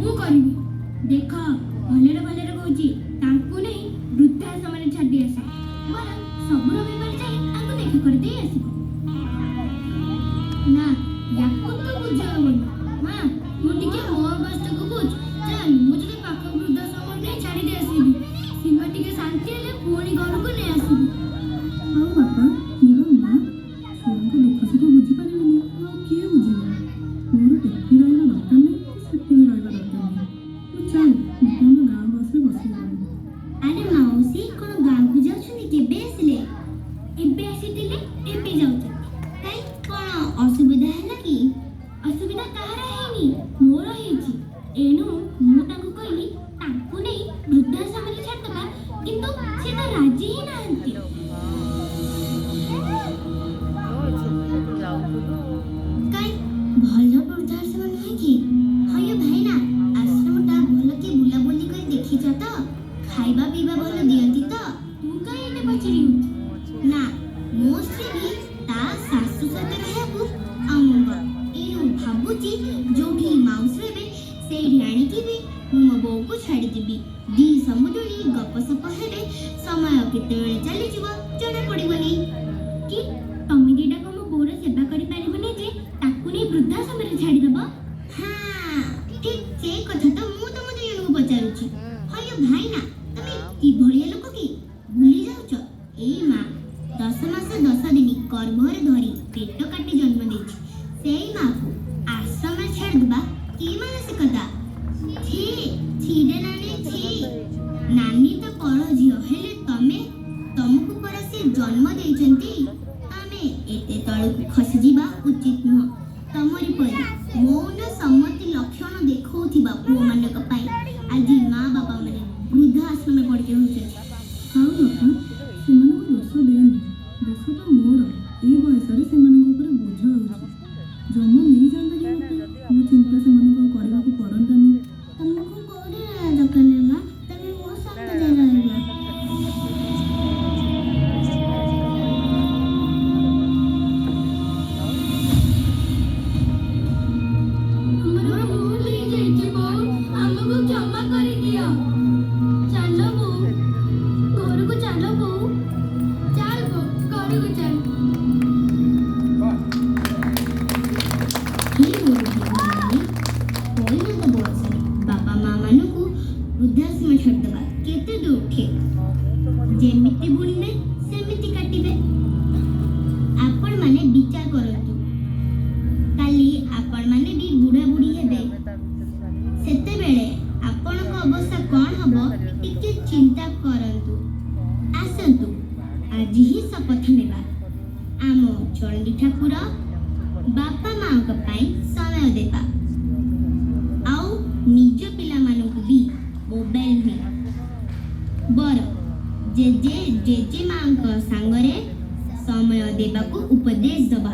ମୁଁ କରିବି। ଦେଖ ଭଲରେ ଭଲରେ କହୁଛି, ତାଙ୍କୁ ନେଇ ବୃଦ୍ଧାଶ୍ରମରେ ଛାଡ଼ି ଆସ। ବରଂ ସବୁ ରବିବାର ଯାଇ ତାଙ୍କୁ ଦେଖା କରିଦେଇ ଆସିବ। ନା, ୟାକୁ ତ ବୁଝ ହବନି। ମା, ମୁଁ ଟିକେ ମୋ ଅବସ୍ଥାକୁ ବୁଝ। ଚାଲ, ମୁଁ ଯଦି ପାଖ ବୃଦ୍ଧାଶ୍ରମରେ ନେଇ ଛାଡ଼ି ଦେଇ ଆସିବି। ସୀମା ଟିକେ ଶାନ୍ତି ହେଲେ ପୁଣି ଘରକୁ ନେଇ ଆସିବି। ଆଉ ବାପା, ନିର ମା ଛୁଆଙ୍କ ଦୁଃଖ ସୁଖ ବୁଝିପାରିବେନି, ଆଉ କିଏ ବୁଝିବ? ମୋର ଏଠି ରହିବା ଦରକାର ନାହିଁ କି ସେଠି ବି ରହିବା ଦରକାର ନାହିଁ। ତୁ ଚାଲ, ମୋତେ ଆମ ଗାଁ ବସରେ ବସେଇଦେବୁ। ଆରେ ମାଉସୀ, କ'ଣ ଗାଁକୁ ଯାଉଛନ୍ତି? କେବେ ଆସିଲେ? ଏବେ ଆସିଥିଲେ, ଏବେ ଯାଉଛନ୍ତି। କାଇଁ, କ'ଣ ଅସୁବିଧା ହେଲା କି? ଅସୁବିଧା କାହାର ହେଇନି, ମୋର ହେଇଛି। ଏଣୁ ମୁଁ ତାଙ୍କୁ କହିଲି ତାଙ୍କୁ ନେଇ ବୃଦ୍ଧାଶ୍ରମରେ ଛାଡ଼ିଦେବା, କିନ୍ତୁ ସେ ତ ରାଜି ହିଁ ନାହାନ୍ତି। କାଇଁ, ଭଲ ବୃଦ୍ଧାଶ୍ରମ ନୁହେଁ କି? ହଇଓ ଭାଇନା, ଆଶ୍ରମଟା ଭଲ କି ବୁଲାବୁଲି କରି ଦେଖିଛ ତ? ଖାଇବା ପିଇବା ଭଲ ଦିଅନ୍ତି ତ? ତୁ କାଇଁ ଏତେ ପଚାରିବୁ? ନା, ମୋ ସ୍ତ୍ରୀ ବି ତା ଶାଶୁ ସହିତ ରହିବାକୁ ଅମଙ୍ଗ। ଏଣୁ ଭାବୁଛି ଯୋଉଠି ମାଉସୀ ରହିବେ ସେଇଠି ଆଣିକି ବି ମୁଁ ମୋ ବୋଉକୁ ଛାଡ଼ିଦେବି। ଦି ସମୁଦୁଣୀ ଗପସପ ହେଲେ ସମୟ କେତେବେଳେ ଚାଲିଯିବ ଜଣା ପଡ଼ିବନି। କି ତମେ ଦିଟାକ ମୋ ବୋଉର ସେବା କରିପାରିବନି ଯେ ତାକୁ ନେଇ ବୃଦ୍ଧାଶ୍ରମରେ ଛାଡ଼ିଦେବ? ହଁ, ଠିକ୍ ସେଇ କଥା ତ ମୁଁ ତମ ଦୁଇ ଜଣଙ୍କୁ ପଚାରୁଛି। ହଇଓ ଭାଇନା, ତମେ କିଭଳିଆ ଲୋକ କି? ଭୁଲି ଯାଉଛ, ଏଇ ମା 10 ମାସ 10 ଦିନ ଗର୍ଭରେ ଧରି ପେଟ କାଟି ଜନ୍ମ ଦେଇଛି। ସେଇ ମାକୁ ଆଶ୍ରମରେ ଛାଡ଼ିଦେବା କି ମାନସିକତା? ଛି, ଛିରେ ନାନୀ, ଛି। ନାନୀ ତ ପର ଝିଅ, ହେଲେ ତମକୁ ପରା ସେ ଜନ୍ମ ଦେଇଛନ୍ତି। ଆମେ ଏତେ ତଳକୁ ଖସିଯିବା ଉଚିତ ନୁହଁ। ତମରି ପରି ମୌନ ସମ୍ମତି ଲକ୍ଷଣ ଦେଖାଉଥିବା ପୁଅମାନଙ୍କ ପାଇଁ ଆଜି ମା ବାପା ମାନେ ବୃଦ୍ଧ ଆଶ୍ରମରେ ପଡ଼ିକି ରହୁଛନ୍ତି। ଆଉ ବାପା, ସେମାନଙ୍କୁ ଦୋଷ ଦେନି। ଦୋଷ ତ ମୋର। ଏଇ ବୟସରେ ସେମାନଙ୍କ ଉପରେ ବୋଝ ହେଉଛି। ଜନ୍ମ ନେଇଯାଆନ୍ତା କି ମୋତେ, ମୋ ଚିନ୍ତା ସେମାନଙ୍କୁ ଆଉ କରିବାକୁ ପଡ଼ନ୍ତାନି। ତମକୁ କୋଉଠି ରହିବା ଦରକାର ନାହିଁ ମା, ତମେ ମୋ ସାଙ୍ଗରେ ରହିବ। ଆମର ଭୁଲ ହେଇଯାଇଛି ବୋଉ, ଆମକୁ କ୍ଷମା କରିଦିଅ। ଚାଲ ବୋଉ, ଘରକୁ ଚାଲ ବୋଉ। ଚାଲ ବୋଉ, ଘରକୁ ଚାଲ। ହେ ମୋର ଭାଇମାନେ, ପରିଣତ ବୟସରେ ବାପା ମା ମାନଙ୍କୁ ବୃଦ୍ଧାଶ୍ରମ ଛାଡ଼ିଦେବା କେତେ ଦୂର ଠିକ୍? ଯେମିତି ବୁଣିବେ ସେମିତି କାଟିବେ। ଆପଣମାନେ ବିଚାର କରନ୍ତୁ। କାଲି ଆପଣମାନେ ବି ବୁଢ଼ା ବୁଢ଼ୀ ହେବେ। ସେତେବେଳେ ଆପଣଙ୍କ ଅବସ୍ଥା କ'ଣ ହବ ଟିକେ ଚିନ୍ତା କରନ୍ତୁ। ଆସନ୍ତୁ, ଆଜି ହିଁ ଶପଥ ନେବା। ଆମ ଚଣ୍ଡୀ ଠାକୁର ବାପା ମାଙ୍କ ପାଇଁ ସମୟ ଦେବା, ଆଉ ନିଜ ପିଲାମାନଙ୍କୁ ବି ମୋବାଇଲ ନୁହେଁ ବରଂ ଜେଜେ ଜେଜେମାଙ୍କ ସାଙ୍ଗରେ ସମୟ ଦେବାକୁ ଉପଦେଶ ଦେବା।